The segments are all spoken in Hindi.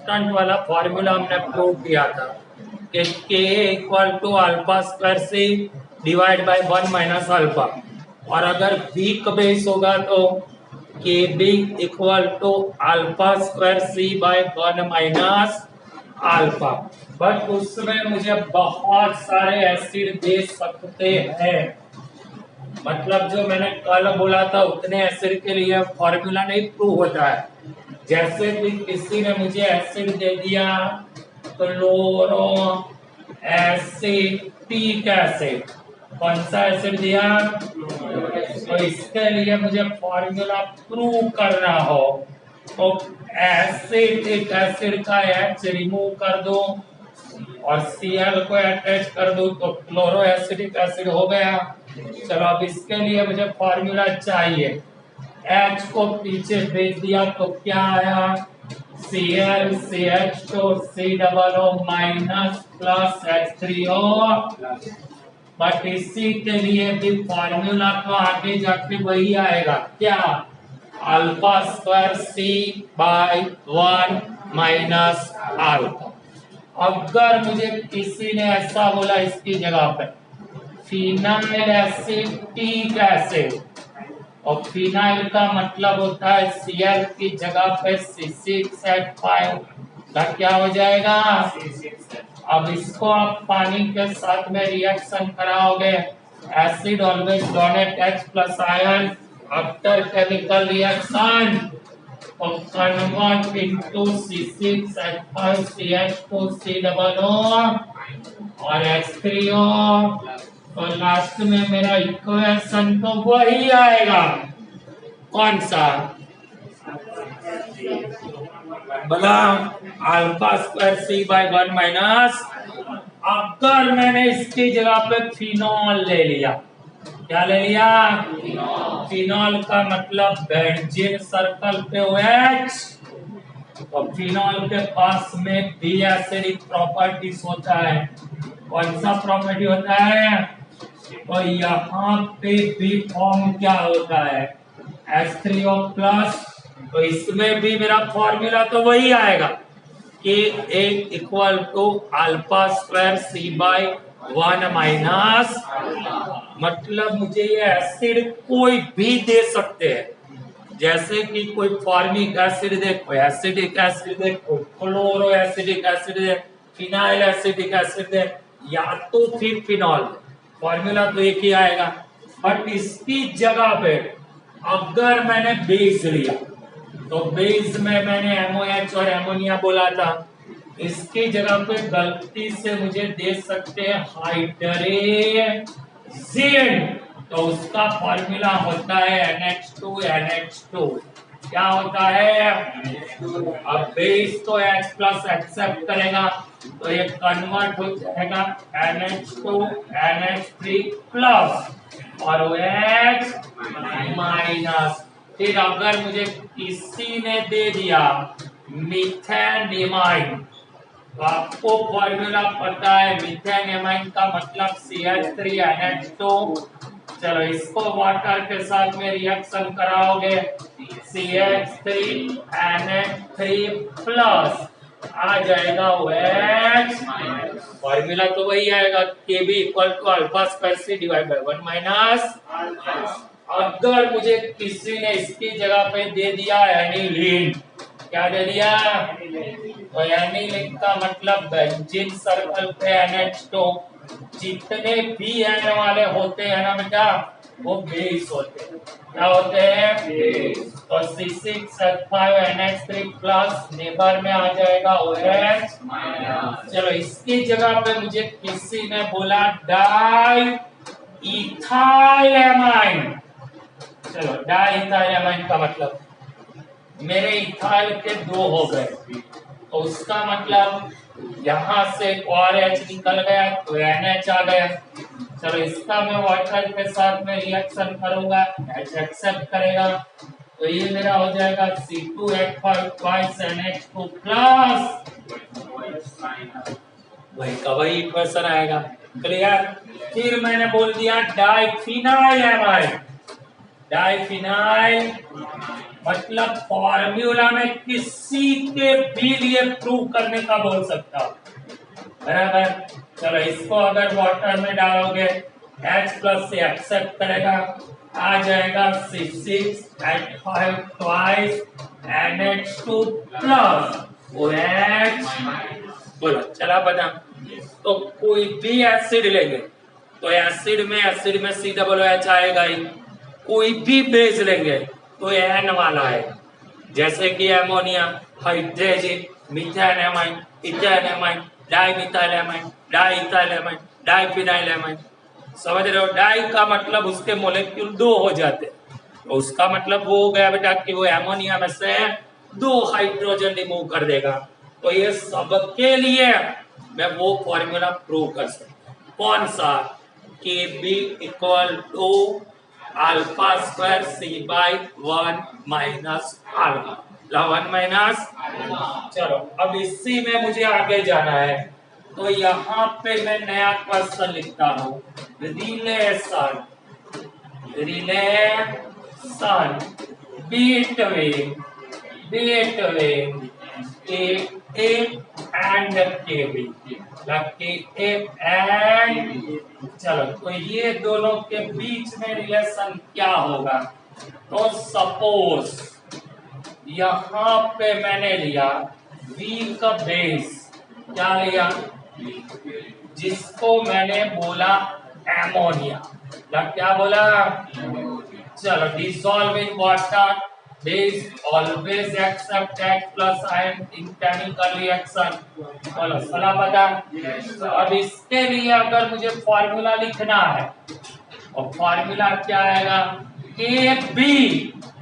कांस्टेंट वाला फॉर्मूला हमने प्रूव किया था कि Ka equal to alpha square C divide by 1 minus alpha, और अगर वीक बेस होगा तो Kb equal to alpha square C by 1 minus alpha. But उसमें मुझे बहुत सारे एसिड दे सकते हैं, मतलब जो मैंने कल बोला था उतने एसिड के लिए फॉर्मूला नहीं प्रूव होता है। जैसे कि किसी ने मुझे एसिड दे दिया क्लोरो एसिटिक एसिड, कौन सा एसिड दिया, तो इसके लिए मुझे फॉर्मूला प्रूव करना हो तो एसिटिक एसिड का H रिमूव कर दो और Cl को अटैच कर दो तो क्लोरो एसिटिक एसिड हो गया। चलो अब इसके लिए मुझे फॉर्मूला चाहिए, H को पीछे भेज दिया तो क्या आया, Cl CH2 COO minus plus H3O। But इसी के लिए भी फॉर्मूला तो आगे जाके वही आएगा, क्या, alpha square C by 1 minus alpha. अगर मुझे किसी ने ऐसा बोला इसकी जगह पे फिनाइल एसिटिक एसिड, और फिनाइल का मतलब होता है Cl की जगह पे C6H5 का क्या हो जाएगा। अब इसको आप पानी के साथ में रिएक्शन कराओगे, acid always donate H plus ion after chemical reaction और convert into C6H5 CH2 COO और H3O, तो लास्ट में मेरा इक्वेशन तो वही आएगा, कौन सा, बोला alpha square C by 1 minus. अगर मैंने इसकी जगह पे फिनॉल ले लिया, क्या ले लिया, फिनॉल का मतलब बेंजीन सर्कल पे OH, तो फिनॉल के पास में भी एसिडिक प्रॉपर्टीज होता है, कौन सा प्रॉपर्टी होता है, तो यहाँ पे भी फॉर्म क्या होता है H3O प्लस, तो इसमें भी मेरा फॉर्मूला तो वही आएगा कि A equal to alpha square C by 1 minus, मतलब मुझे ये एसिड कोई भी दे सकते हैं, जैसे कि कोई फॉर्मिक एसिड दे, कोई एसिडिक एसिड दे, कोई क्लोरो एसिडिक एसिड दे, फिनाइल एसिडिक एसिड दे, या तो फिर फिनॉल, फॉर्मूला तो एक ही आएगा। बट इसकी जगह पे अगर मैंने बेस लिया तो बेस में मैंने MOH और एमोनिया बोला था, इसकी जगह पे गलती से मुझे दे सकते हैं हाइड्रोजन, तो उसका फॉर्मूला होता है NH2 क्या होता है, अब बेस तो H प्लस एक्सेप्ट करेगा तो ये कन्वर्ट हो जाएगा NH2 NH3 प्लस और OH माइनस। फिर अगर मुझे किसी ने दे दिया मीथेन, तो आपको फॉर्मूला पता है मीथेन का मतलब CH3NH2। चलो इसको वाटर के साथ में रिएक्शन कराओगे CH3NH3 प्लस आ जाएगा OH, फॉर्मूला तो वही आएगा Kb equal to alpha square C divide by 1 minus. अगर मुझे किसी ने इसकी जगह पे दे दिया एनिलीन, क्या दे दिया, तो एनिलीन का मतलब बेंजीन सर्कल पे NH2, जितने भी एन वाले होते हैं ना बेटा वो बेस होते हैं, क्या होते हैं, तो C6H5NH3 प्लस नेबर में आ जाएगा OH। चलो इसकी जगह पे मुझे किसी ने बोला डाई इथाइलएमाइन, चलो डाई इथाइलएमाइन का मतलब मेरे इथाइल के 2 हो गए, तो उसका मतलब यहाँ से और H निकल गया तो NH आ गया। चलो इसका मैं वाटर के साथ में रिएक्शन करूंगा, H एक्सेप्ट करेगा तो ये मेरा हो जाएगा C2H5 NH2 प्लस, वही का वही इक्वेशन आएगा, क्लियर। फिर मैंने बोल दिया डाइफिनाइल एमाइड, डाइफिनाइल मतलब फॉर्मूला में किसी के भी लिए प्रूव करने का बोल सकता हूँ, बराबर। चलो इसको अगर वाटर में डालोगे H प्लस से एक्सेप्ट करेगा, आ जाएगा C6H5 twice NH2 plus OH। बोलो चला बता। तो कोई भी एसिड लेंगे तो एसिड में C डबल OH आएगा ही। कोई भी बेस लेंगे तो N वाला है, जैसे कि एमोनिया, हाइड्रोजन, मिथाइलएमाइन, इथाइलएमाइन, डाइमिथाइलएमाइन, डाइइथाइलएमाइन, डाइफिनाइलएमाइन। समझ रहे हो? डाई का मतलब उसके मोलेक्यूल 2 हो जाते, तो उसका मतलब वो हो गया बेटा कि वो एमोनिया में से 2 हाइड्रोजन रिमूव कर देगा। तो ये सबके लिए मैं वो फॉर्मूला प्रूव कर सकता हूँ। कौन सा? Kb equal to alpha square C/1 minus alpha 1 minus. चलो अब इसी में मुझे आगे जाना है, तो यहाँ पे मैं नया क्वेश्चन लिखता हूँ। Relation between A and KB, and चलो तो ये दोनों के बीच में रिलेशन क्या होगा? तो सपोज यहाँ पे मैंने लिया V का बेस, क्या लिया? जिसको मैंने बोला एमोनिया, क्या बोला? चलो dissolve in water, base always accept H plus ion in chemical reaction. बोलो सला पता। तो अब इसके लिए अगर मुझे फॉर्मूला लिखना है, और फॉर्मूला क्या आएगा? Kb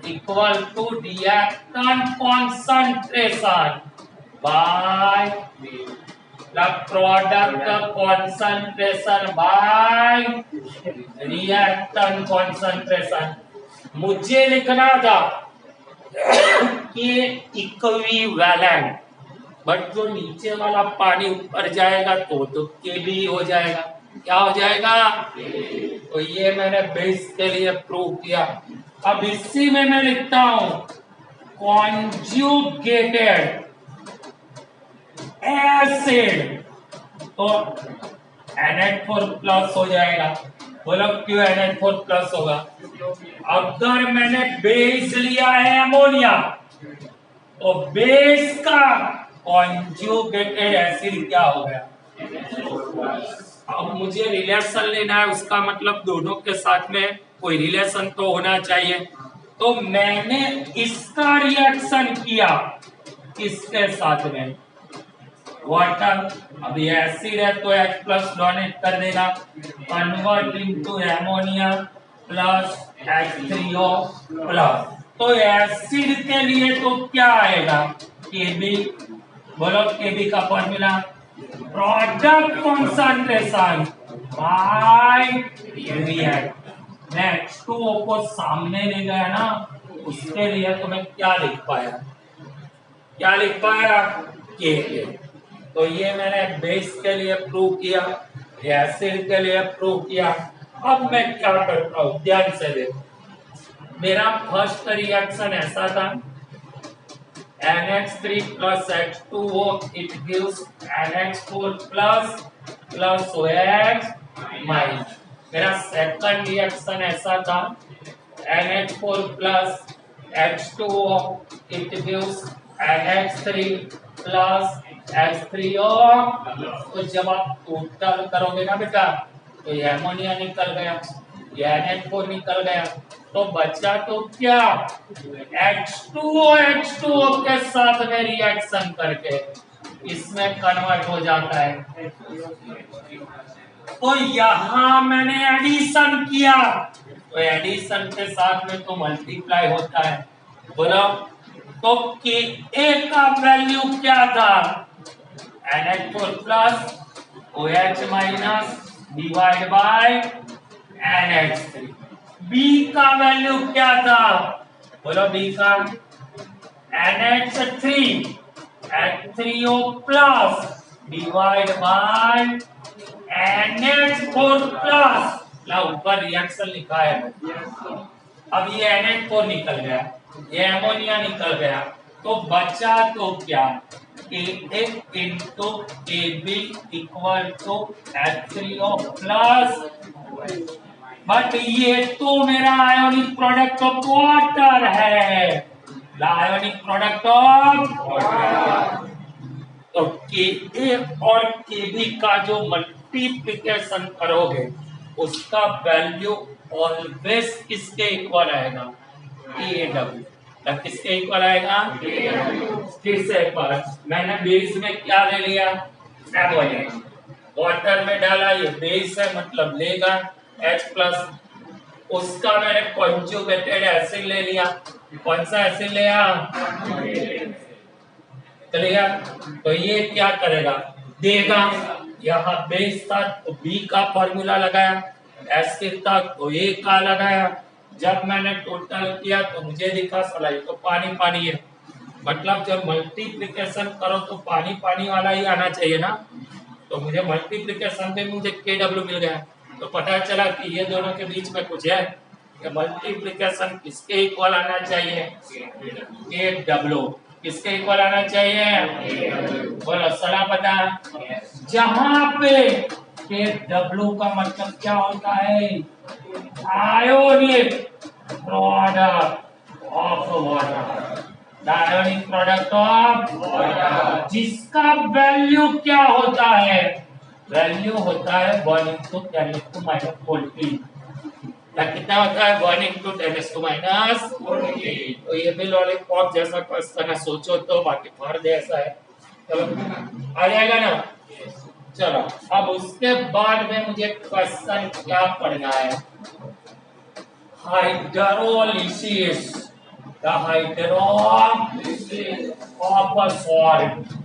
equal to reactant concentration by product concentration by reactant concentration. मुझे लिखना था कि इक्विवेलेंट, बट जो नीचे वाला पानी ऊपर जाएगा तो Kb हो जाएगा। क्या हो जाएगा? तो ये मैंने बेस के लिए प्रूव किया। अब इसी में मैं लिखता हूं कॉन्जुगेटेड एसिड, तो NH4 प्लस हो जाएगा। बोलो क्यों NH4 प्लस होगा? अगर मैंने बेस लिया है एमोनिया, तो बेस का कॉन्जुगेटेड एसिड क्या हो गया? अब मुझे रिलेशन लेना है, उसका मतलब दोनों के साथ में कोई रिलेशन तो होना चाहिए। तो मैंने इसका रिएक्शन किया किसके साथ में? वाटर। अब ये एसिड है तो H प्लस डोनेट कर देगा, convert into ammonia plus H3O plus. तो एसिड के लिए तो क्या आएगा? Kb। बोलो Kb का formula product concentration bye react. Next H2O को सामने ले गया ना, उसके लिए तो मैं क्या लिख पाया? Kb। तो ये मैंने बेस के लिए प्रूव किया, एसिड के लिए प्रूव किया। अब मैं क्या करता हूँ, ध्यान से देखो। मेरा फर्स्ट रिएक्शन ऐसा था, NH3 plus H2O, it gives NH4 plus OH minus। मेरा सेकंड रिएक्शन ऐसा था, NH4 plus H2O, it gives NH3 plus H3O। तो जब आप टोटल करोगे ना बेटा, तो ये एमोनिया निकल गया, ये NH4 निकल गया, तो बचा तो क्या? H2O के साथ में रिएक्शन करके इसमें कन्वर्ट हो जाता है। तो यहां मैंने एडिशन किया, तो एडिशन के साथ में तो मल्टीप्लाई होता है। बोलो तो Ka का वैल्यू क्या था? NH4 plus OH minus divide by NH3। B का वैल्यू क्या था? बोलो B का NH3 H3O plus divide by NH4 plus. ला ऊपर रिएक्शन लिखा है, अब ये NH4 निकल गया, ये एमोनिया निकल गया, तो बचा तो क्या, KA into KB equal to H3O plus, but ये तो मेरा आयोनिक प्रोडक्ट ऑफ वाटर है, आयोनिक प्रोडक्ट ऑफ वाटर। तो KA और KB का जो मल्टीप्लिकेशन करोगे उसका वैल्यू ऑलवेज किसके इक्वल आएगा, KW। तब किसके इक्वल आएगा, फिर से एक बार, मैंने बेस में क्या ले लिया, एमोनिया, वाटर में डाला, ये बेस है मतलब लेगा H प्लस, उसका मैंने कॉन्जुगेटेड एसिड ले लिया, कौन सा एसिड लिया, चलेगा, तो ये क्या करेगा, देगा, यहाँ बेस था तो B का फॉर्मूला लगाया, एसिड था तो A का लगाया, जब मैंने टोटल किया तो मुझे दिखा साला ये तो पानी पानी है, मतलब जब मल्टीप्लिकेशन करो तो पानी पानी वाला ही आना चाहिए ना, तो मुझे मल्टीप्लिकेशन में मुझे KW मिल गया, तो पता चला कि ये दोनों के बीच में कुछ है, मल्टीप्लिकेशन किसके इक्वल आना चाहिए, KW, किसके इक्वल आना चाहिए, बोलो सला पता, जहां पे KW का मतलब क्या होता है, ionic product of water, ionic product of water, जिसका वैल्यू क्या होता है, वैल्यू होता है 1 into 10 to minus 14, कितना होता है 1 into 10 to minus 14। तो ये भी लॉलीपॉप जैसा क्वेश्चन है, सोचो तो, बाकी फर्द ऐसा है, चलो आ जाएगा ना। चलो अब उसके बाद में मुझे क्वेश्चन क्या पढ़ना है, hydrolysis, the hydrolysis of a salt.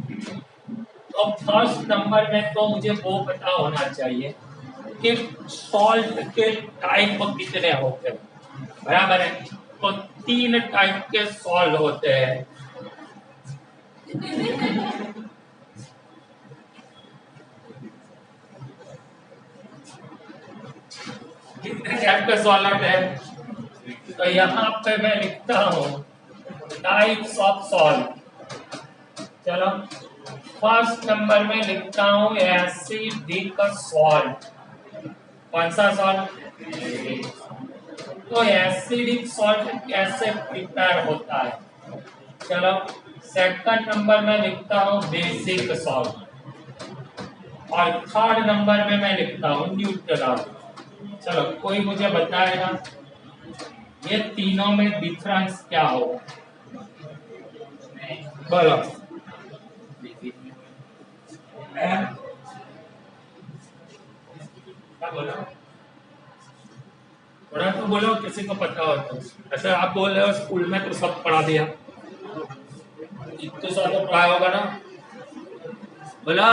तो फर्स्ट नंबर में तो मुझे वो पता होना चाहिए कि सॉल्ट के टाइप कितने होते हैं, बराबर है, तो 3 टाइप के सॉल्ट होते हैं, कितने टाइप के सॉल्ट होते हैं, तो यहाँ पे मैं लिखता हूँ टाइप्स ऑफ सॉल्ट। चलो फर्स्ट नंबर में लिखता हूँ एसिडिक सॉल्ट, कौन सा सॉल्ट, तो एसिडिक सॉल्ट कैसे प्रिपेयर होता है, चलो सेकंड नंबर में लिखता हूँ बेसिक सॉल्ट, और थर्ड नंबर में मैं लिखता हूँ न्यूट्रल। चलो कोई मुझे बताएगा ये तीनों में डिफरेंस क्या होगा, बोलो, क्या बोलो, थोड़ा तो बोलो, किसी को पता हो तो, ऐसे आप बोल रहे हो स्कूल में तो सब पढ़ा दिया, इतने साल तो पढ़ाया होगा ना, बोला,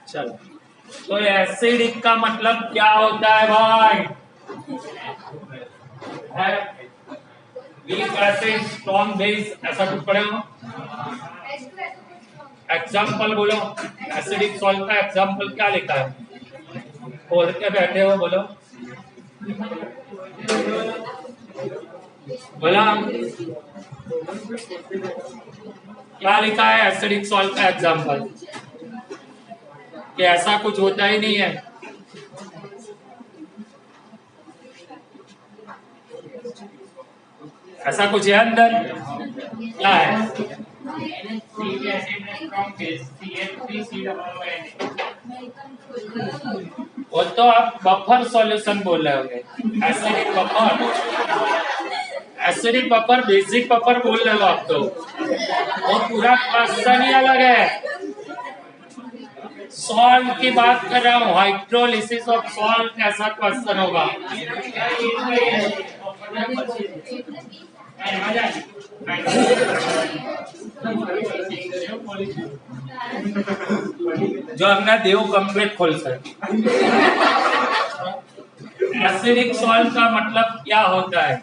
चलो तो एसिडिक का मतलब क्या होता है भाई, वीक एसिड स्ट्रॉन्ग बेस, ऐसा कुछ पढ़े हो, एग्जाम्पल बोलो, एसिडिक सॉल्ट का एग्जाम्पल क्या लिखा है, खोल के बैठे हो, बोलो बोला, क्या लिखा है एसिडिक सॉल्ट का एग्जाम्पल, कि ऐसा कुछ होता ही नहीं है, ऐसा कुछ है अंदर, क्या है, वो तो आप बफर सॉल्यूशन बोल रहे होंगे, acidic buffer, acidic buffer, basic buffer बोल रहे हो आप, तो वो पूरा क्वेश्चन ही अलग है, सॉल्ट की बात कर रहा हूँ, हाइड्रोलिसिस ऑफ सॉल्ट ऐसा क्वेश्चन होगा, जो हमने देव कंप्लीट खोल सके, एसिडिक सॉल्ट का मतलब क्या होता है?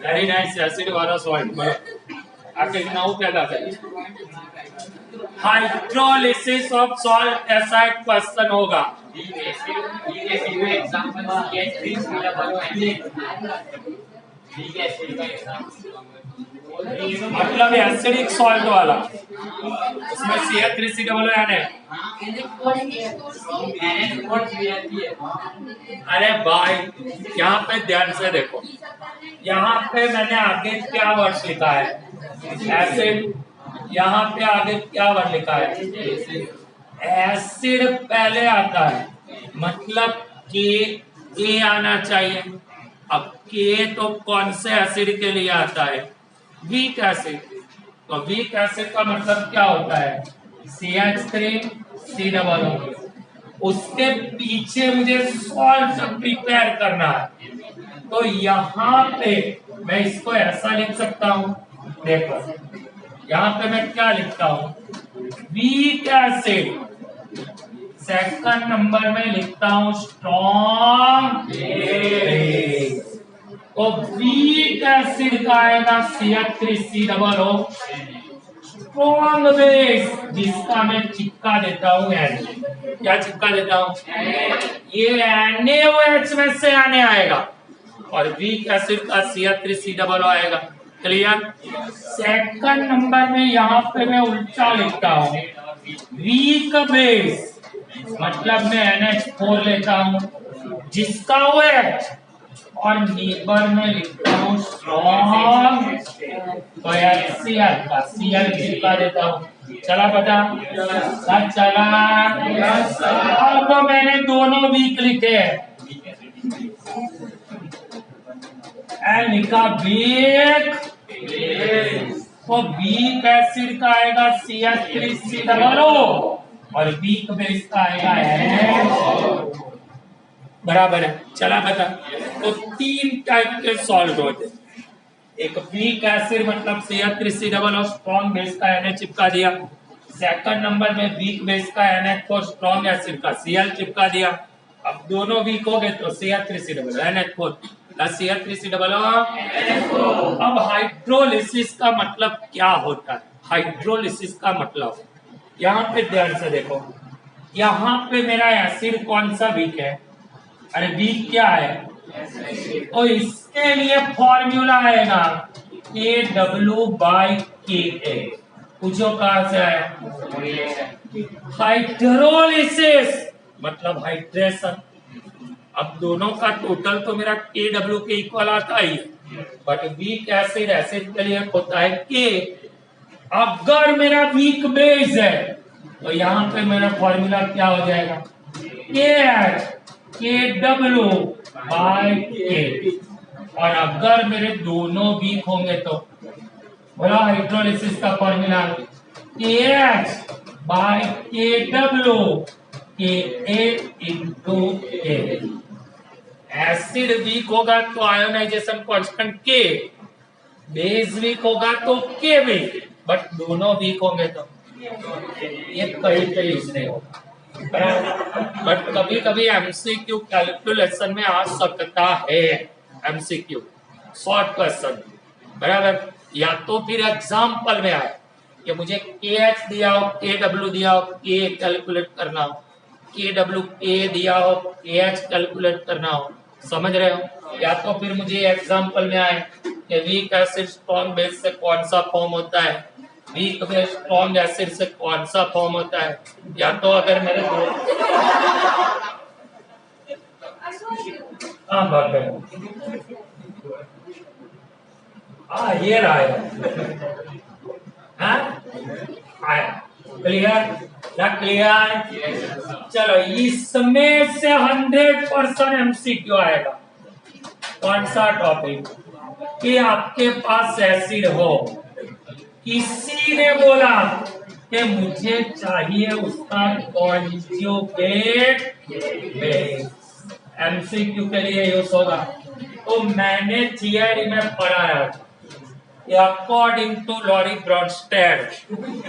वेरी नाइस, एसिड वाला सॉल्ट। आपके नाउ क्या था? हाइड्रोलिसिस ऑफ सॉल्ट ऐसा एक क्वेश्चन होगा। मतलब एसिडिक सॉल्ट वाला, उसमें CH3COON है। अरे भाई यहाँ पे ध्यान से देखो, यहाँ पे मैंने आगे क्या वर्ड लिखा है? एसिड। यहाँ पे आगे क्या वर्ड लिखा है? एसिड पहले आता है, मतलब के ए आना चाहिए। अब के तो कौन से एसिड के लिए आता है? Weak acid. तो वीक एसिड का मतलब क्या होता है? CH3COO। उसके पीछे मुझे सॉल्ट प्रिपेयर करना है, तो यहाँ पे मैं इसको ऐसा लिख सकता हूँ। देखो यहाँ पे मैं क्या लिखता हूँ? Weak acid. सेकंड नंबर में लिखता हूँ स्ट्रॉन्ग बेस। तो वीक एसिड का आएगा CH3COO। स्ट्रॉन्ग बेस जिसका मैं चिपका देता हूँ एन। क्या चिपका देता हूँ? ये NaOH में से आने आएगा और वीक एसिड का CH3COO आएगा। क्लियर? सेकंड नंबर में यहाँ पे मैं उल्टा लिखता हूँ, वीक बेस मतलब मैं NH4 लेता हूँ जिसका OH, और नेबर में लिखता हूँ स्ट्रॉन्ग, तो HCl का Cl चिपका देता हूँ। चला पता? चला। अब तो मैंने दोनों वीक लिखे हैं। एल लिखा वीक, तो वीक एसिड का आएगा CH3COO और वीक बेस का आएगा NH। बराबर है। चला बता। तो तीन टाइप के सॉल्ट होते, एक वीक एसिड मतलब CH3COO, स्ट्रॉन्ग बेस का NH चिपका दिया। सेकंड नंबर में वीक बेस का NH4, स्ट्रॉन्ग एसिड का Cl चिपका दिया। अब दोनों वीक हो गए तो CH3COO NH4 प्लस CH3COO। अब हाइड्रोलिसिस का मतलब क्या होता है? हाइड्रोलिसिस का मतलब, यहाँ पे ध्यान से देखो, यहाँ पे मेरा एसिड कौन सा वीक है? अरे वीक क्या है? और इसके लिए फॉर्मूला आएगा KW/Ka। पूछो कहां से आया? हाइड्रोलिसिस मतलब हाइड्रेशन। अब दोनों का टोटल तो मेरा KW के इक्वल आता ही, बट वीक एसिड एसिड के लिए होता है K। अगर मेरा वीक बेस है तो यहाँ पे मेरा फॉर्मूला क्या हो जाएगा? KH KW/K। और अगर मेरे दोनों वीक होंगे तो बोला हाइड्रोलिसिस का formula KH/KW Ka/K। Acid weak होगा तो ionization constant K, base weak होगा तो K वीक, बट दोनों वीक होंगे तो ये कहीं पे यूज नहीं होगा। बट कभी कभी MCQ कैलकुलेशन में आ सकता है, MCQ शॉर्ट क्वेश्चन, बराबर। या तो फिर एग्जाम्पल में आए कि मुझे KH दिया हो, KW दिया हो, K कैलकुलेट करना हो, KW K दिया हो, KH कैलकुलेट करना हो, समझ रहे हो? या तो फिर मुझे एग्जाम्पल में आए कि वीक एसिड स्ट्रॉन्ग बेस से कौन सा फॉर्म होता है, वीक बेस स्ट्रॉन्ग एसिड से कौन सा फॉर्म होता है। या तो अगर मेरे दो ये रहा है, क्लियर ना? क्लियर? चलो इसमें से 100% MCQ आएगा। कौन सा टॉपिक? कि आपके पास एसिड हो, किसी ने बोला कि मुझे चाहिए उसका कॉन्जुगेट बेस, MCQ के लिए यूज होगा। तो मैंने थियरी में पढ़ाया अकॉर्डिंग टू लॉरी ब्रॉन्स्टेड,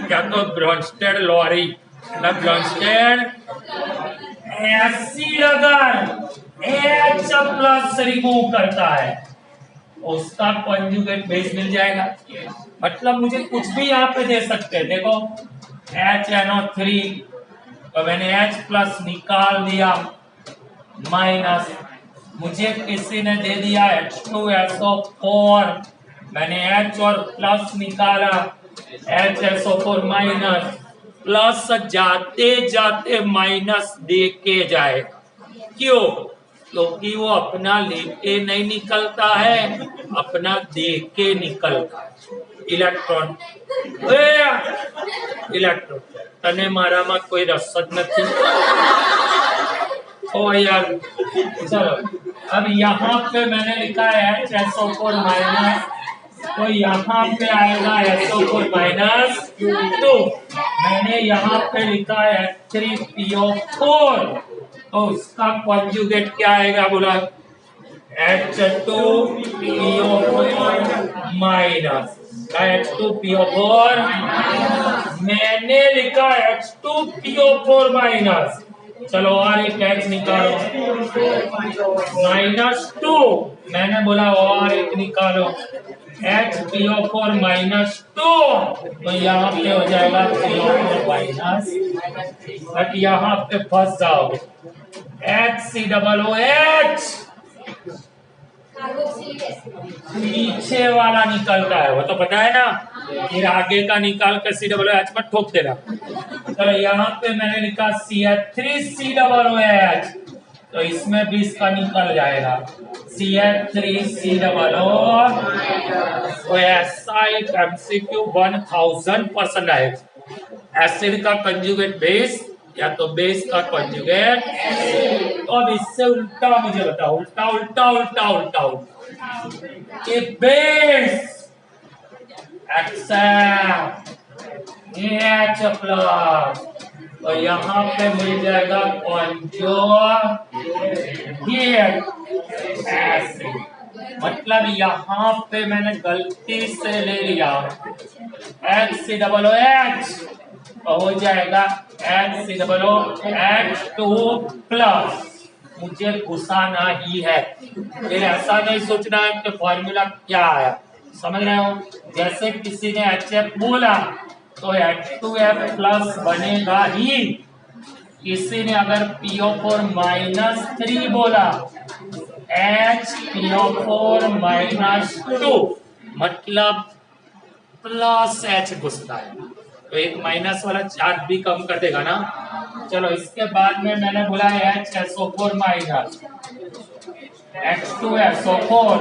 क्या तो ब्रॉन्स्टेड लॉरी ना ब्रॉन्स्टेड, एसिड अगर H प्लस रिमूव करता है उसका कॉन्जुगेट बेस मिल जाएगा। मतलब मुझे कुछ भी यहाँ पे दे सकते हैं, देखो HNO3 तो मैंने H प्लस निकाल दिया, माइनस मुझे किसी ने दे दिया H2SO4, मैंने H और प्लस निकाला, HSO4 माइनस, प्लस जाते जाते माइनस दे के जाएगा। क्यों? क्योंकि वो अपना लेके नहीं निकलता है, अपना दे के निकलता है। इलेक्ट्रॉन इलेक्ट्रॉन तने मारा में कोई रसद नहीं। ओ यार चलो, अब यहाँ पे मैंने लिखा है HSO4 माइनस, तो यहाँ पे आएगा SO4 माइनस 2, मैंने यहाँ पे लिखा है H3PO4, तो उसका कॉन्जुगेट क्या आएगा बोला, H2PO4 माइनस H2PO4, मैंने लिखा H2PO4 माइनस, चलो और एक H निकालो, -2, मैंने बोला और एक निकालो HPO4 -2, तो यहाँ पे हो जाएगा PO4 माइनस, बट यहाँ पे फंस जाओगे, HCOOH पीछे वाला निकलता है, वो तो पता है ना, फिर आगे का निकाल कर COOH पर ठोक देना। चलो यहाँ पे मैंने लिखा CH3COOH, तो इसमें भी इसका निकल जाएगा CH3COOH, तो ऐसा एक MCQ 1000% आएगा। एसिड का कंजुगेट बेस या तो बेस का कंजुगेट, तो अब इससे उल्टा मुझे बताओ, उल्टा उल्टा उल्टा उल्टा उल्टा कि बेस एक्सेप्ट H प्लस, तो यहाँ पे मिल जाएगा कंजुगेट एसिड। मतलब यहाँ पे मैंने गलती से ले लिया HCOOH, तो हो जाएगा HCOOH2 प्लस, मुझे घुसाना ही है, फिर ऐसा नहीं सोचना है कि फॉर्मूला क्या आया, समझ रहे हो? जैसे किसी ने HF बोला तो H2F प्लस बनेगा ही, किसी ने अगर PO4 -3 बोला HPO4 -2, मतलब प्लस H घुसता है, तो एक माइनस वाला चार्ज भी कम कर देगा ना। चलो इसके बाद में मैंने बोला HSO4 माइनस H2SO4,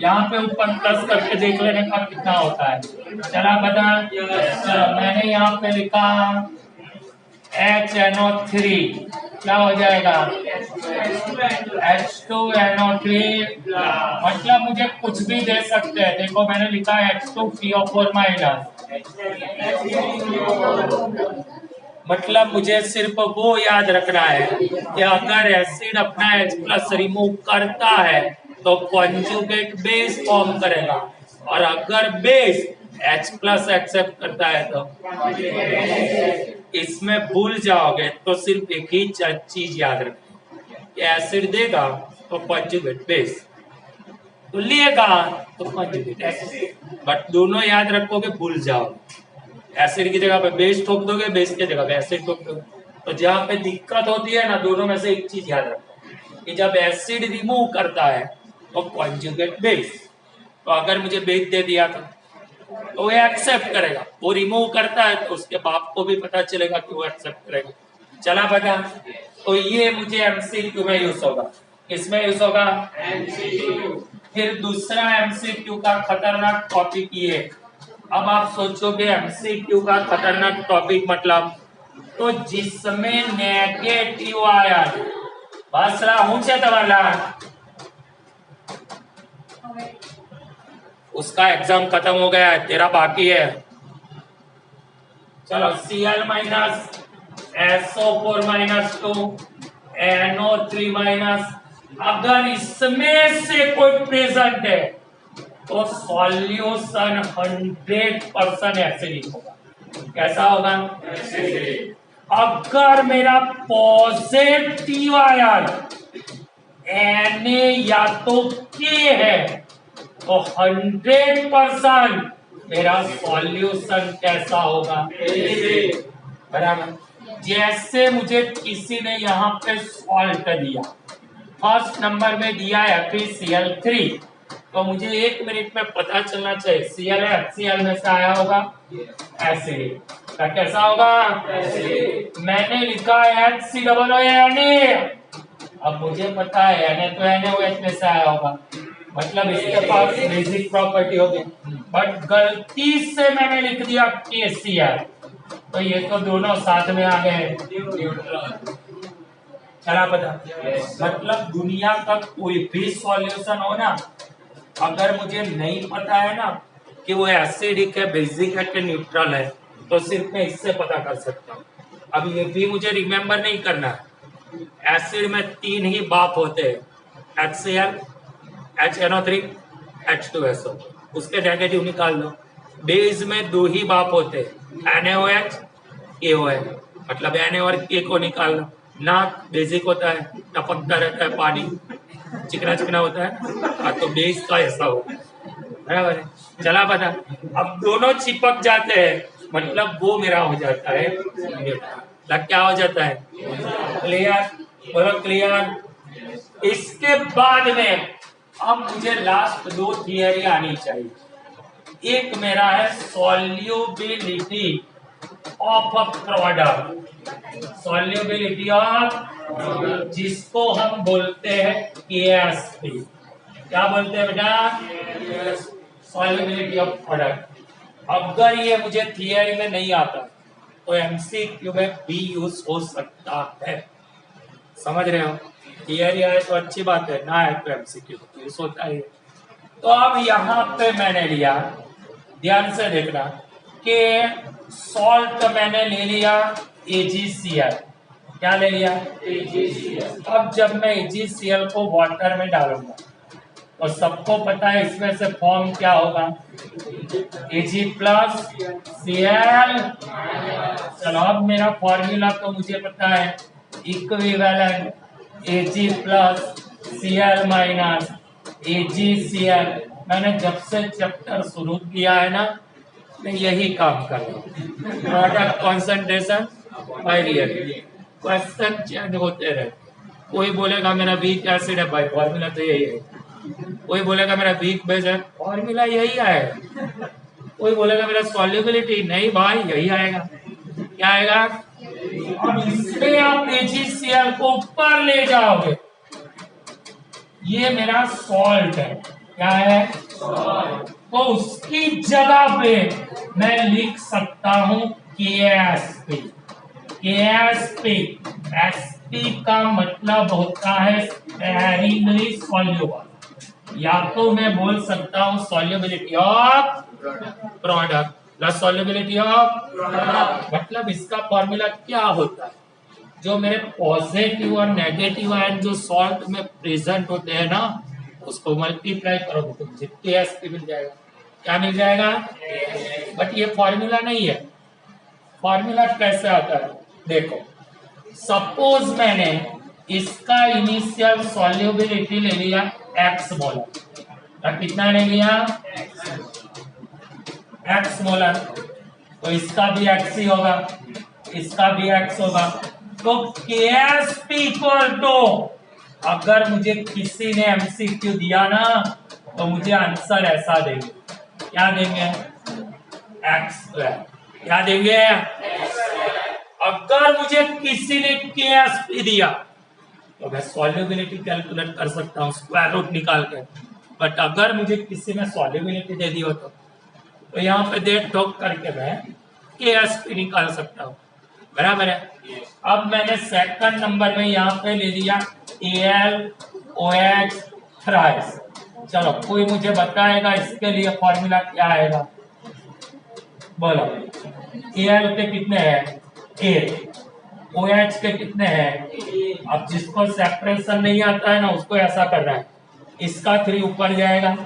यहाँ पे ऊपर प्लस करके देख लेने का कितना होता है, चला बता। चलो मैंने यहाँ पे लिखा HNO3, क्या हो जाएगा H2NO3, मतलब मुझे कुछ भी दे सकते हैं, देखो मैंने लिखा H2PO4 माइनस, मतलब मुझे सिर्फ वो याद रखना है कि अगर एसिड अपना H प्लस रिमूव करता है तो कॉन्जुगेट बेस फॉर्म करेगा, और अगर बेस H प्लस एक्सेप्ट करता है तो इसमें भूल जाओगे, तो सिर्फ एक ही चीज याद रखना कि एसिड देगा तो कॉन्जुगेट बेस, तो लेगा तो कॉन्जुगेट एसिड, बट दोनों याद रखोगे भूल जाओगे। एसिड की जगह पे बेस ठोक दोगे, बेस की जगह पे एसिड ठोक दोगे, तो जहाँ पे दिक्कत होती है ना, दोनों में से एक चीज याद रखो कि जब एसिड रिमूव करता है तो कॉन्जुगेट बेस, तो अगर मुझे बेस दे दिया तो वो एक्सेप्ट करेगा, वो रिमूव करता है तो उसके बाप को भी पता चलेगा कि वो एक्सेप्ट करेगा। चला बता, तो ये मुझे MCQ में यूज होगा, किसमें यूज होगा MCQ। फिर दूसरा MCQ का खतरनाक टॉपिक ये, अब आप सोचोगे MCQ का खतरनाक टॉपिक मतलब, तो जिसमें नेगेटिव आयन, बसला ऊंचे तवाला उसका एग्जाम खत्म हो गया है, तेरा बाकी है। चलो Cl minus SO4 -2 NO3 minus, अगर इसमें से कोई प्रेजेंट है तो सॉल्यूशन 100% एसिडिक होगा। कैसा होगा? अगर मेरा पॉजिटिव आयन Na या तो K है तो 100% मेरा सॉल्यूशन कैसा होगा? बराबर। जैसे मुझे किसी ने यहाँ पे सॉल्ट दिया, फर्स्ट नंबर में दिया FeCl3, तो मुझे 1 मिनट में पता चलना चाहिए Cl HCl में से आया होगा एसिड। कैसा होगा? मैंने लिखा HCOONA, अब मुझे पता है Na तो NaOH में से आया होगा, मतलब इसके पास बेसिक प्रॉपर्टी होगी। बट गलती से मैंने लिख दिया KCl, तो ये तो दोनों साथ में आ गए। चला पता? मतलब दुनिया का कोई भी सॉल्यूशन हो ना, अगर मुझे नहीं पता है ना कि वो एसिडिक है, बेसिक है कि न्यूट्रल है, तो सिर्फ मैं इससे पता कर सकता हूँ। अब ये भी मुझे रिमेम्बर नहीं करना है। एसिड में 3 ही बाप होते हैं, HCl, HNO3, H2SO, उसके नेगेटिव निकाल लो। बेस में 2 ही बाप होते हैं, NaOH, KOH, मतलब Na और K को निकाल लो। नाक बेसिक होता है, टपकता रहता है, पानी चिकना चिकना होता है, तो बेस का ऐसा हो, बराबर है। चला पता? अब दोनों चिपक जाते हैं, मतलब वो मेरा हो जाता है न्यूट्रल। क्या हो जाता है? क्लियर? बोलो क्लियर। इसके बाद में अब मुझे लास्ट 2 थियरी आनी चाहिए। एक मेरा है solubility of a product, solubility of, जिसको हम बोलते हैं KSP। क्या बोलते हैं बेटा? Solubility of product. अगर ये मुझे थियरी में नहीं आता तो MCQ में भी यूज हो सकता है। समझ रहे हो? थियरी आए तो अच्छी बात है, ना है तो MCQ यूज होता है। तो अब यहाँ पे मैंने लिया, ध्यान से देखना कि सॉल्ट मैंने ले लिया AgCl। क्या ले लिया? AgCl। अब जब मैं AgCl को वाटर में डालूंगा तो सबको पता है इसमें से फॉर्म क्या होगा? Ag plus Cl। चलो अब मेरा फॉर्मूला तो मुझे पता है, equivalent Ag plus Cl minus AgCl। मैंने जब से चैप्टर शुरू किया है ना, मैं यही काम कर रहा हूँ। Product concentration by reaction, question change होते रहे। कोई बोलेगा मेरा वीक एसिड है, भाई फॉर्मूला तो यही है। कोई बोलेगा मेरा वीक बेस है, फॉर्मूला यही आएगा। कोई बोलेगा मेरा सॉल्युबिलिटी, नहीं भाई यही आएगा। क्या आएगा? अब इसमें आप AgCl को ऊपर ले जाओगे, ये मेरा सॉल्ट है। क्या है? तो उसकी जगह पे मैं लिख सकता हूं KSP। KSP, SP का मतलब होता है स्पेरिंगली सॉल्युबल। या तो मैं बोल सकता हूं solubility of product plus solubility of product. मतलब इसका फॉर्मूला क्या होता है? जो मेरे पॉजिटिव और नेगेटिव आयन जो सॉल्ट में प्रेजेंट होते हैं ना, उसको मल्टीप्लाई करोगे तो मुझे KSP मिल जाएगा। क्या मिल जाएगा? बट ये फॉर्मूला नहीं है। फॉर्मूला कैसे आता है? देखो, सपोज मैंने इसका इनिशियल सॉल्युबिलिटी ले लिया X मोलर, कितना ले लिया? X मोलर, तो इसका भी X ही होगा, इसका भी X होगा। तो KSP इक्वल टू, अगर मुझे किसी ने MCQ दिया ना तो मुझे आंसर ऐसा देंगे। क्या देंगे? X²। क्या देंगे? अगर मुझे किसी ने KSP दिया तो मैं सॉल्युबिलिटी कैलकुलेट कर सकता हूँ स्क्वायर रूट निकाल के। बट अगर मुझे किसी ने सॉल्युबिलिटी दे दी हो तो यहाँ पे दे ठोक करके मैं KSP निकाल सकता हूँ। बराबर है? अब मैंने सेकंड नंबर में यहाँ पे ले लिया AlOH थ्राइस। चलो कोई मुझे बताएगा इसके लिए फॉर्मूला क्या आएगा? बोलो। Al के कितने हैं? 8। OH के कितने हैं? अब जिसको सेपरेशन नहीं आता है ना, उसको ऐसा करना है, इसका 3 ऊपर जाएगा,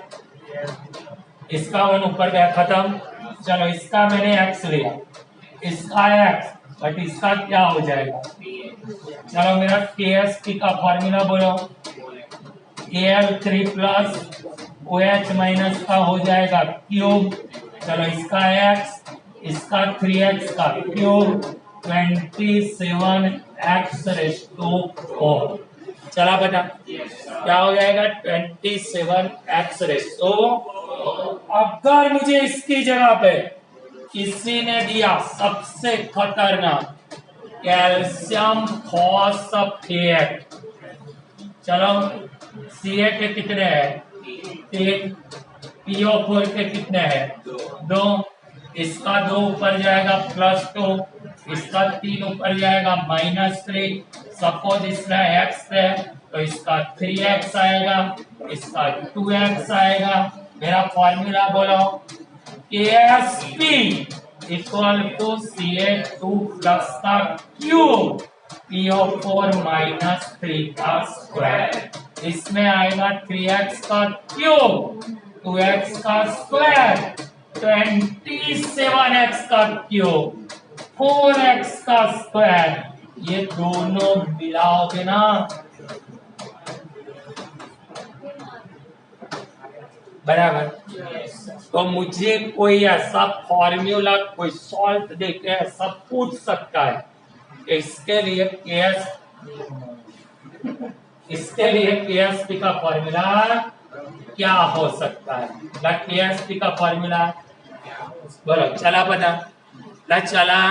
इसका वन ऊपर गया, खत्म। चलो इसका मैंने x लिया, इसका x, बट इसका क्या हो जाएगा? चलो मेरा KSP का फॉर्मूला बोलो। Al3 प्लस OH माइनस का हो जाएगा क्यूब। चलो इसका x, इसका 3x का क्यूब, 27x रेज़ टू 4। चला बेटा, क्या हो जाएगा? 27x raise to. अगर मुझे इसकी जगह पे किसी ने दिया सबसे खतरनाक कैल्शियम फॉस्फेट, चलो Ca के कितने हैं? 3, PO4 के कितने हैं? 2, इसका 2 ऊपर जाएगा +2, इसका 3 ऊपर जाएगा -3। सपोज इसका x है तो इसका 3x आएगा, इसका 2x आएगा। मेरा फॉर्मूला बोलो, KSP equal to Ca2 plus का क्यूब PO4 -3 का स्क्वायर। इसमें आएगा 3x का क्यूब, 2x का स्क्वायर, 27x का क्यूब, 4x का स्क्वायर। ये दोनों मिलाओगे ना, बराबर। तो मुझे कोई ऐसा फॉर्मूला, कोई सॉल्ट देके ऐसा पूछ सकता है, इसके लिए KSP का फॉर्मूला क्या हो सकता है? KSP का फॉर्मूला बोलो, चला पता चला?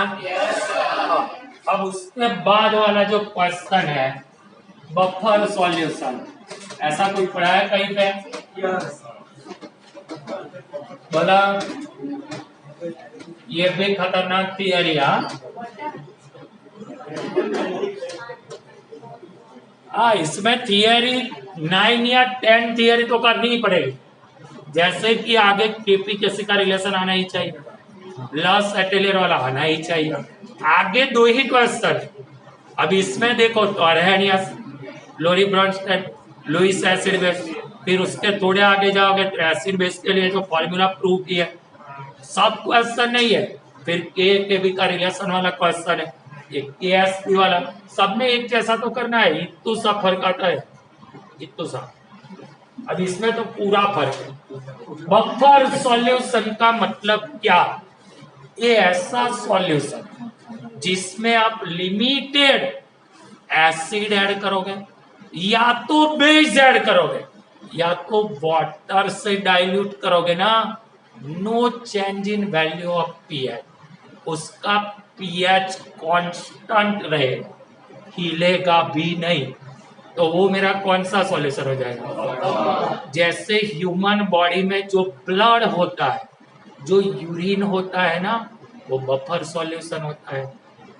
अब उसके बाद वाला जो क्वेश्चन है, बफर सॉल्यूशन, ऐसा कोई पढ़ा है कहीं पे? बोला, ये भी खतरनाक थियरी है। इसमें थियरी 9 या 10 थियरी तो करनी ही पड़ेगी। जैसे कि आगे KP का रिलेशन आना ही चाहिए, लॉस एटेलियर वाला आना ही चाहिए। आगे 2 ही क्वेश्चन। अब इसमें देखो तो अरहेनियस, लोरी ब्रॉन्स्टेड, लुईस एसिड बेस, फिर उसके थोड़े आगे जाओगे तो एसिड बेस के लिए जो फॉर्मूला प्रूव किया, सब क्वेश्चन नहीं है। फिर KKB का रिलेशन वाला क्वेश्चन है, ये KSP वाला, सब में एक जैसा तो करना है। इतू सा फर्क आता है, इतू सा। अब इसमें तो पूरा फर्क है। बफर सॉल्यूशन का मतलब क्या? ये ऐसा सॉल्यूशन जिसमें आप लिमिटेड एसिड ऐड करोगे, या तो बेस ऐड करोगे, या तो वाटर से डाइल्यूट करोगे ना, no change in value of pH, उसका पीएच कांस्टेंट रहेगा, हिलेगा भी नहीं। तो वो मेरा कौन सा सॉल्यूशन हो जाएगा? जैसे ह्यूमन बॉडी में जो ब्लड होता है, जो यूरिन होता है ना, वो बफर सॉल्यूशन होता है,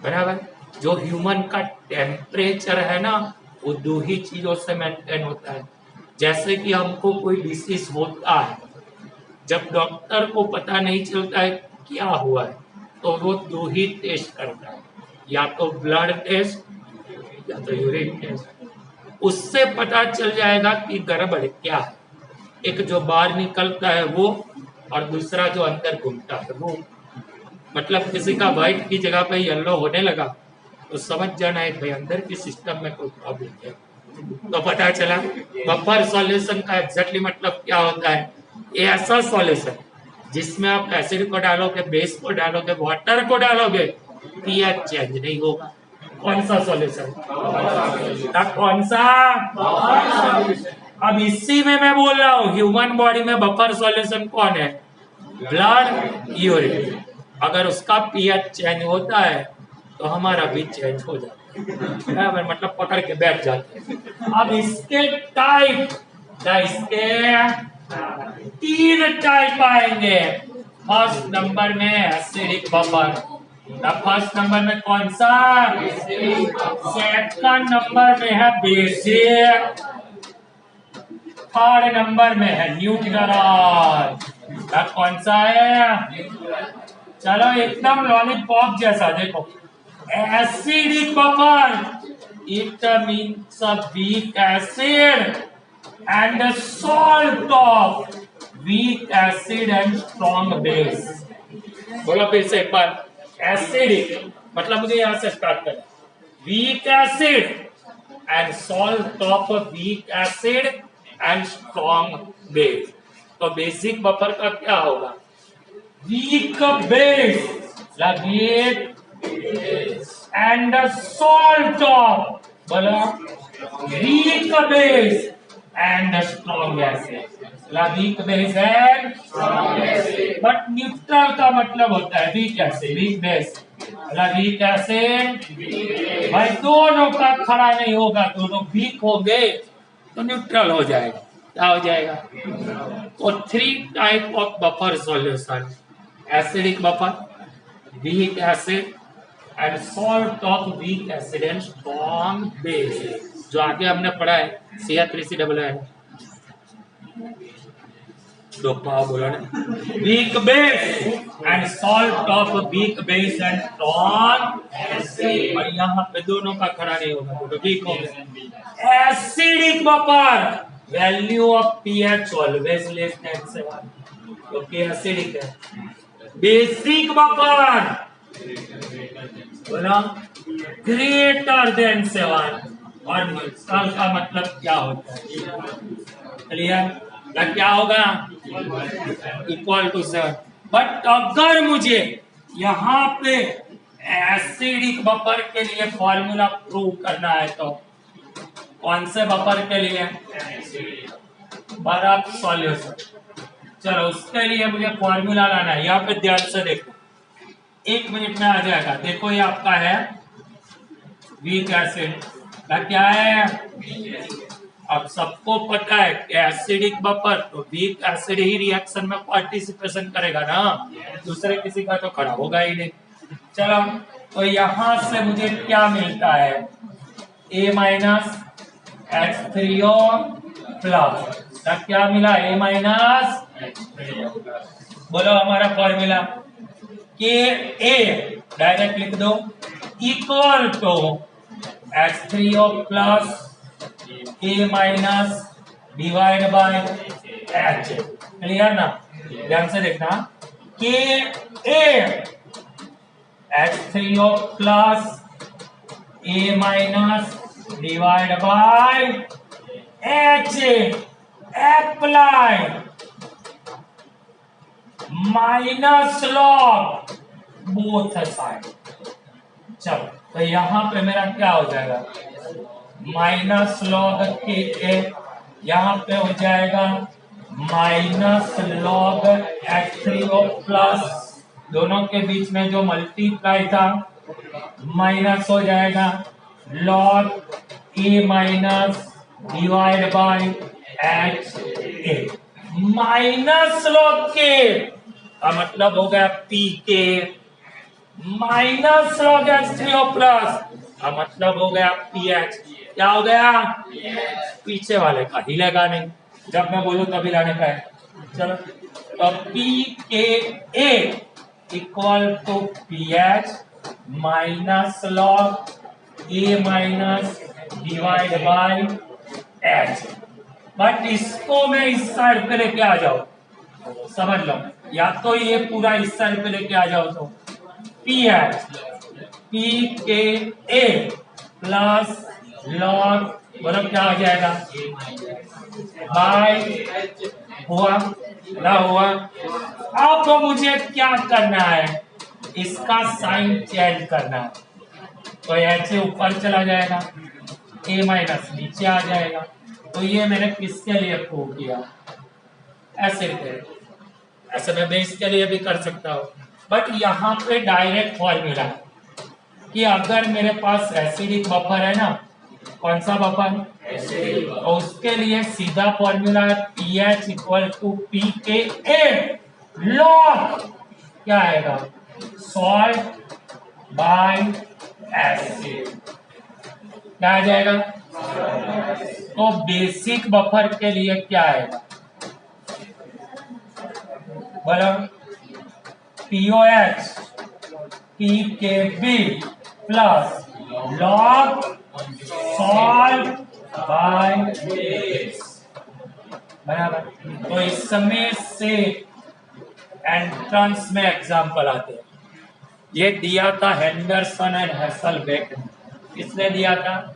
बराबर। जो ह्यूमन का टेम्परेचर है ना, वो 2 ही चीजों से मेंटेन होता है। जैसे कि हमको कोई डिसीज होता है, जब डॉक्टर को पता नहीं चलता है क्या हुआ है, तो वो 2 ही टेस्ट करता है, या तो ब्लड टेस्ट या तो यूरिन टेस्ट। उससे पता चल जाएगा कि गड़बड़ क्या है। एक जो बाहर निकलता है वो, और दूसरा जो अंदर घूमता है वो। मतलब किसी का व्हाइट की जगह पे येलो होने लगा तो समझ जाना है भाई अंदर की सिस्टम में कोई प्रॉब्लम है। तो पता चला बफर सॉल्यूशन का एग्जैक्टली मतलब क्या होता है? ये ऐसा सॉल्यूशन जिसमें आप एसिड को डालोगे, बेस को डालोगे, वाटर को डालोगे, पीएच चेंज नहीं होगा। कौन सा सॉल्यूशन? कौन सा? अब इसी में मैं बोल रहा हूँ, ह्यूमन बॉडी में बफर सॉल्यूशन कौन है? Blood, urine. अगर उसका पीएच चेंज होता है तो हमारा भी चेंज हो जाता है, मतलब पकड़ के बैठ जाते हैं। अब इसके टाइप, इसके 3 टाइप आएंगे। फर्स्ट नंबर में एसिडिक बफर, फर्स्ट नंबर में कौन सा? सेकंड नंबर में है बेसिक, थर्ड नंबर में है न्यूट्रल। कौन सा है? चलो एकदम लॉलीपॉप जैसा देखो, acidic buffer, it means week acid and salt of weak acid and strong base. बोलो फिर से एक बार, एसिडिक मतलब मुझे यहां से स्टार्ट करना, weak acid and salt of weak acid and strong base. तो बेसिक बफर का क्या होगा, weak base weak and salt of, बोलो weak base and strong acid, weak base and but neutral का मतलब होता है weak acid, weak base weak acid. भाई दोनों का खड़ा नहीं होगा, दोनों वीक होंगे तो न्यूट्रल हो जाएगा, क्या हो जाएगा। तो 3 type of buffer solution, acidic buffer, week acid and salt of weak acid and strong base, जो आगे हमने पढ़ा है CH3CAA। बोला ना, week base and salt of week base and strong acid, और यहाँ पे दोनों का खड़ा नहीं होगा, तो वीक हो गया। Acidic buffer, value of pH always less than 7, क्योंकि एसिडिक है। बेसिक बफर बोला ग्रेटर देन 7, और न्यूट्रल का मतलब क्या होता है, क्लियर, क्या होगा, इक्वल टू 7। बट अगर मुझे यहाँ पे एसिडिक बफर के लिए फॉर्मूला प्रूव करना है तो कौन से बफर के लिए, बर्फ सॉल्यूशन। चलो उसके लिए मुझे फॉर्मूला लाना है, यहाँ पे ध्यान से देखो, 1 मिनट में आ जाएगा। देखो ये आपका है वीक एसिड का क्या है, अब सबको पता है एसिडिक बफर तो वीक एसिड ही रिएक्शन में पार्टिसिपेशन करेगा ना, दूसरे किसी का तो खड़ा होगा ही नहीं। चलो तो यहां से मुझे क्या मिलता है, A-H3O प्लस, क्या मिला, A-, बोलो हमारा फॉर्मूला के ए डायरेक्ट लिख दो, equal to H3O plus A- divide by H, clear ना, ध्यान से देखना, K A H3O plus A- divide by H, apply minus log both side. चलो तो यहां पे मेरा क्या हो जाएगा, माइनस लॉग के यहाँ पे हो जाएगा माइनस लॉग H3O प्लस, दोनों के बीच में जो मल्टीप्लाई था माइनस हो जाएगा log A- divide by H, minus log के का मतलब हो गया पी के, माइनस लॉग H3O प्लस का मतलब हो गया पीएच, क्या हो गया, पीछे वाले का हिलेगा नहीं, जब मैं बोलूं तभी लाने का है। चलो तो P K A equal to pH minus log A- divide by H। But इसको मैं इस साइड पे लेके आ जाऊं, समझ लो, या तो ये पूरा इस साइड पे लेके आ जाओ तो पीएच पी के ए प्लस लॉग, बोलो क्या हो जाएगा, बाय, हुआ ना हुआ। अब तो मुझे क्या करना है, इसका साइन चेंज करना है, तो ऐसे ऊपर चला जाएगा, A- नीचे आ जाएगा। तो ये मैंने किसके लिए प्रूव किया, ऐसे ऐसे मैं बेस के लिए भी कर सकता हूँ, बट यहाँ पे डायरेक्ट फॉर्मूला कि अगर मेरे पास एसिडिक बफर है ना, कौन सा बफर, तो उसके लिए सीधा फॉर्मूला है pH equal to P K A log क्या आएगा, सॉल्ट बाय एसिड, क्या आ जाएगा। तो बेसिक बफर के लिए क्या आएगा, बोलो POH PKB plus log salt by base, बराबर। तो इसमें से एंट्रेंस में एग्जाम्पल आते हैं। ये दिया था हेंडरसन एंड हेसलबेक ने। किसने दिया था?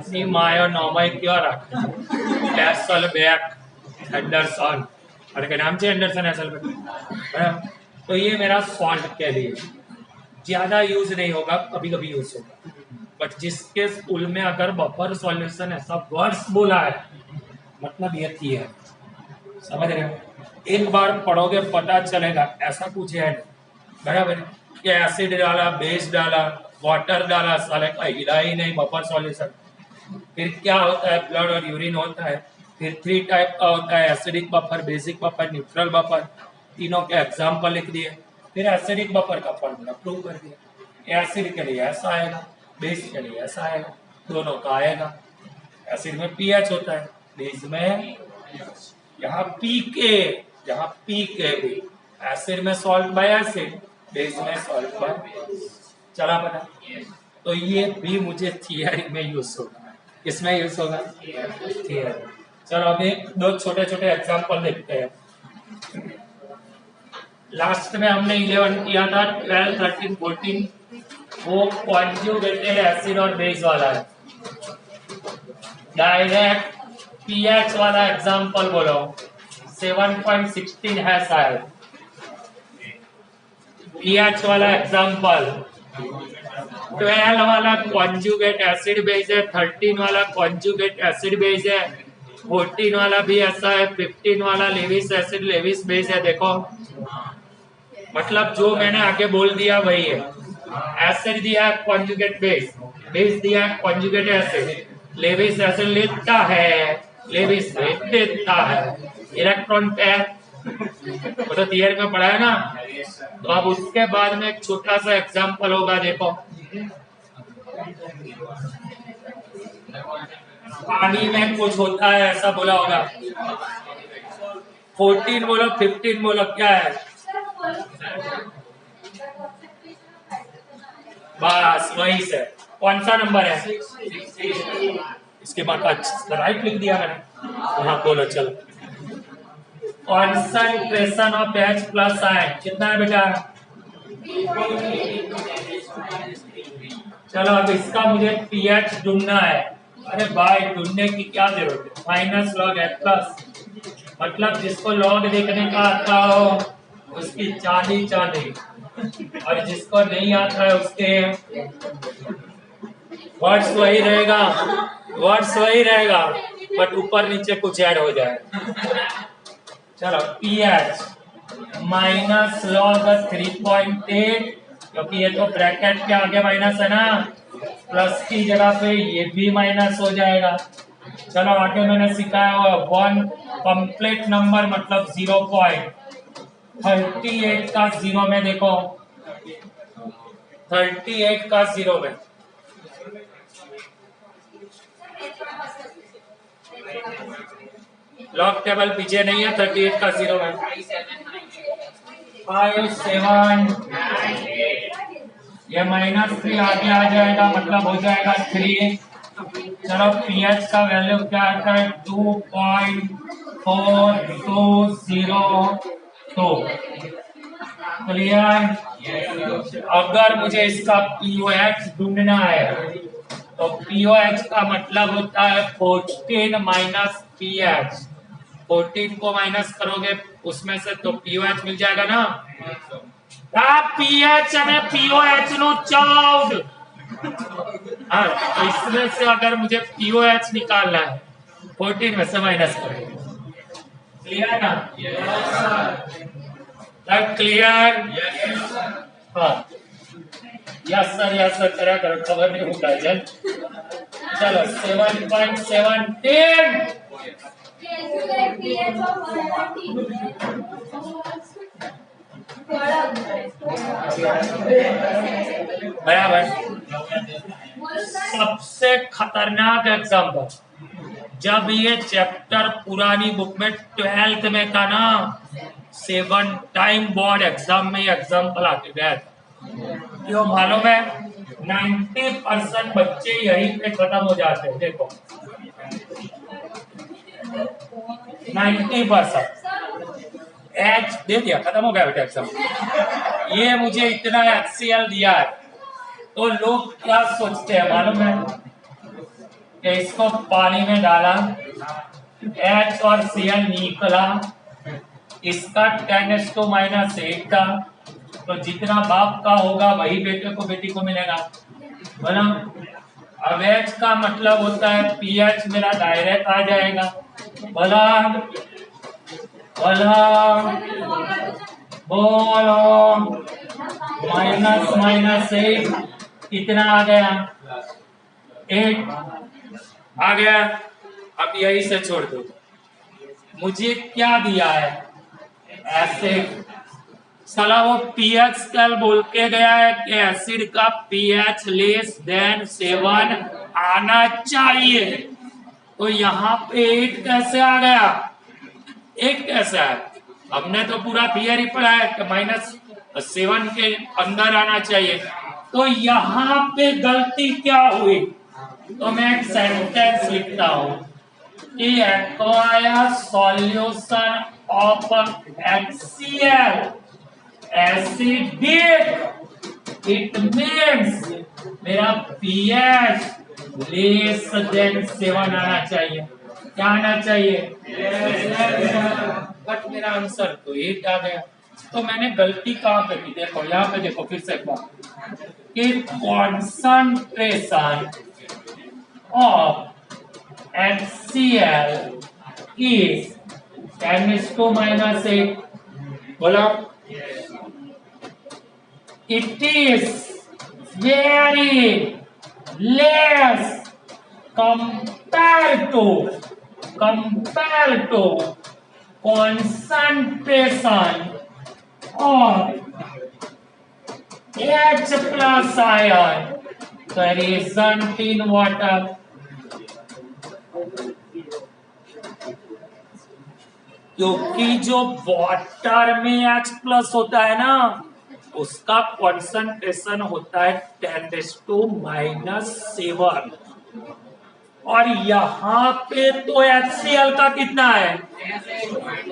सी मायो नॉमय क्यों रखा? हेसलबेक, हेंडरसन, और क्या नाम से हेंडरसन हेसलबेक, बराबर। तो ये मेरा सॉल्ट के लिए ज्यादा यूज नहीं होगा, कभी कभी यूज होगा, बट जिसके स्कूल में अगर बफर सॉल्यूशन ऐसा वर्ड्स बोला है मतलब ये थी है, समझ रहे हो? एक बार पढ़ोगे पता चलेगा, ऐसा कुछ है नहीं, बराबर। कि एसिड डाला, बेस डाला, वाटर डाला, साले का हिला ही नहीं बफर सॉल्यूशन। फिर क्या होता है? ब्लड और यूरिन होता है। फिर 3 टाइप का होता है, acidic buffer, basic buffer, neutral buffer. तीनों के एग्जाम्पल लिख दिए। फिर एसिडिक बफर का फॉर्मूला प्रूव कर दिया। एसिड के लिए ऐसा आएगा, बेस के लिए ऐसा आएगा, दोनों का आएगा। एसिड में पीएच होता है, बेस में यहाँ पीके, यहाँ पीके भी एसिड में सॉल्ट बाय एसिड, बेस में सॉल्ट बाय बेस। चला पता? तो ये भी मुझे थियरी में यूज होगा। किसमें यूज होगा? थियरी। चलो अभी 2 छोटे छोटे एग्जांपल देखते हैं। लास्ट में हमने 11 किया था, 12, 13, 14 वो कॉन्जुगेटेड एसिड और बेस वाला है। डायरेक्ट पीएच वाला एग्जांपल बोलो, 7.16 है शायद पीएच वाला एग्जांपल। 12 वाला कॉन्जुगेट एसिड बेस है, 13 वाला कॉन्जुगेट एसिड बेस है, 14 वाला भी ऐसा है, 15 वाला लेविस एसिड लेविस बेस है। देखो मतलब जो मैंने आगे बोल दिया वही है। एसिड दिया है कॉन्जुगेट बेस, बेस दिया है कॉन्जुगेट एसिड, लेविस एसिड लेता है, लेविस देता है, इलेक्ट्रॉन पेयर, वो तो थियरी में पढ़ा है ना। तो अब उसके बाद में एक छोटा सा एग्जांपल होगा, देखो पानी में कुछ होता है ऐसा बोला होगा। 14 बोलो, 15 बोलो, क्या है? बस वही से। कौन सा नंबर है? इसके बाद राइट लिख दिया मैंने। हाँ बोलो चलो। Concentration of H plus ion कितना है बेटा? चलो अब इसका मुझे pH ढूंढना है। अरे भाई ढूंढने की क्या जरूरत है? माइनस लॉग H प्लस, मतलब जिसको लॉग देखने का आता हो उसकी चांदी चांदी, और जिसको नहीं आता है उसके वर्ड्स वही रहेगा, वर्ड्स वही रहेगा, बट ऊपर नीचे कुछ ऐड हो जाए। चलो pH माइनस लॉग 3.8, क्योंकि ये तो ब्रैकेट के आगे माइनस है ना, प्लस की जगह पे ये भी माइनस हो जाएगा। चलो आगे मैंने सिखाया हुआ 1 कंप्लीट नंबर मतलब 0.38 का 0 में देखो, 38 का 0 में लॉग टेबल पीछे नहीं है, 38 का 0 में 5, 7, ये -3 आगे आ जाएगा, मतलब हो जाएगा 3। चलो pH का वैल्यू क्या आता है? 2.4202। क्लियर? अगर मुझे इसका pOH ढूंढना है तो pOH का मतलब होता है 14 माइनस pH। 14 को माइनस करोगे उसमें से तो pOH मिल जाएगा ना। pH અને pOH નું चौद। हाँ तो इसमें से अगर मुझे pOH निकालना है 14 में से माइनस करेंगे। क्लियर ना? क्लियर? हाँ यस सर करा करो, खबर नहीं होता है। चलो 7.17 बराबर। सबसे खतरनाक एग्जाम्पल, जब ये चैप्टर पुरानी बुक में 12th में था ना, 7 टाइम बोर्ड एग्जाम में एग्जाम्पल आके गया था। क्यों मालूम है? 90% बच्चे यहीं पे खत्म हो जाते हैं। देखो 90%। एच दे दिया, खत्म हो गया बेटा एग्जाम। ये मुझे इतना HCl दिया है, तो लोग क्या सोचते हैं मालूम है कि इसको पानी में डाला, H और Cl निकला, इसका 10⁻⁸ था, तो जितना बाप का होगा वही बेटे को बेटी को मिलेगा, बोला। अब H का मतलब होता है pH मेरा डायरेक्ट आ जाएगा, बोला बोला बोलो, -8 कितना आ गया, 8 आ गया। अब यही से छोड़ दो, मुझे क्या दिया है एसिड, साला वो पीएच स्केल बोल के गया है कि एसिड का पीएच <7 आना चाहिए, तो यहाँ पे 8 कैसे आ गया, 8 कैसे है? हमने तो पूरा थियरी पढ़ा है कि -7 के अंदर आना चाहिए, तो यहाँ पे गलती क्या हुई, तो मैं एक सेंटेंस लिखता हूँ कि acquire solution of HCl acidic, it means मेरा pH <7 आना चाहिए। क्या आना चाहिए? बट मेरा आंसर तो 8 आ गया, तो मैंने गलती कहाँ पे की, देखो यहाँ पे देखो फिर से एक बार कि कॉन्सेंट्रेशन ऑफ HCl is 10⁻⁸, बोलो। It is very less compared to concentration of H plus ion present in water। क्योंकि जो वाटर में H प्लस होता है ना, उसका कॉन्सेंट्रेशन होता है 10⁻⁷, और यहाँ पे तो HCl का कितना है,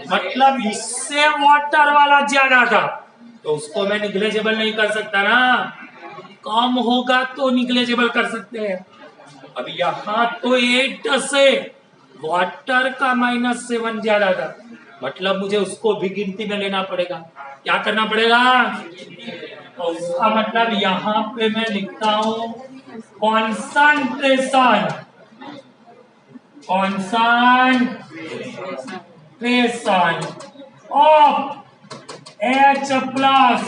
मतलब इससे वाटर वाला ज्यादा था, तो उसको मैं निग्लेजेबल नहीं कर सकता ना, कम होगा तो निग्लेजेबल कर सकते हैं। अब यहाँ तो 8 से वाटर का -7 ज्यादा था, मतलब मुझे उसको भी गिनती में लेना पड़ेगा। क्या करना पड़ेगा, तो उसका मतलब यहाँ पे मैं लिखता हूँ कॉन्सेंट्रेशन ऑफ H प्लस,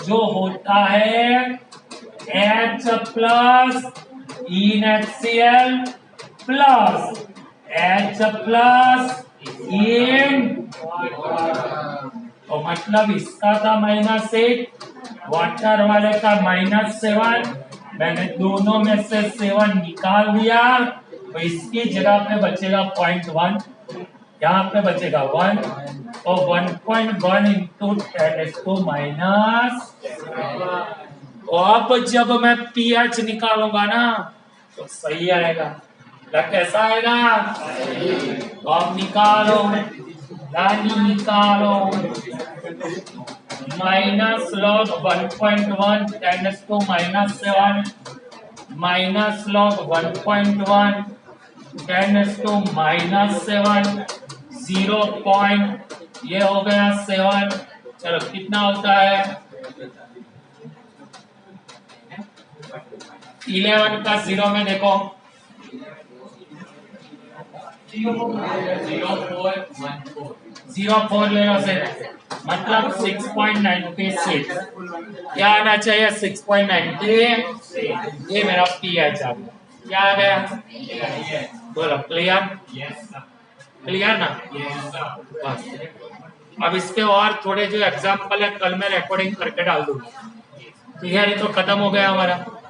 जो होता है H प्लस इन HCl प्लस H प्लस इन, तो मतलब इसका था -8, वाटर वाले का -7, मैंने दोनों में से 7 निकाल दिया, तो इसकी जगह पे बचेगा 0.1, यहाँ पे बचेगा 1, तो 1.1 इंटू 10⁻⁻। तो अब जब मैं pH निकालूंगा ना तो सही आएगा, कैसा आएगा, तो अब निकालो, निकालो, -log 1.1 10⁻⁷, -log 1.1 10⁻⁷, 0. ये हो गया 7, चलो कितना होता है, 11 का 0 में देखो 0.4 ले लो से, मतलब 6.96, क्या आना चाहिए 6.96, ये मेरा pH आ गया, क्या आ गया, बोलो क्लियर, क्लियर ना, बस। अब इसके और थोड़े जो एग्जाम्पल है कल मैं रिकॉर्डिंग करके डाल दूंगा, ठीक है, ये तो खत्म हो गया हमारा।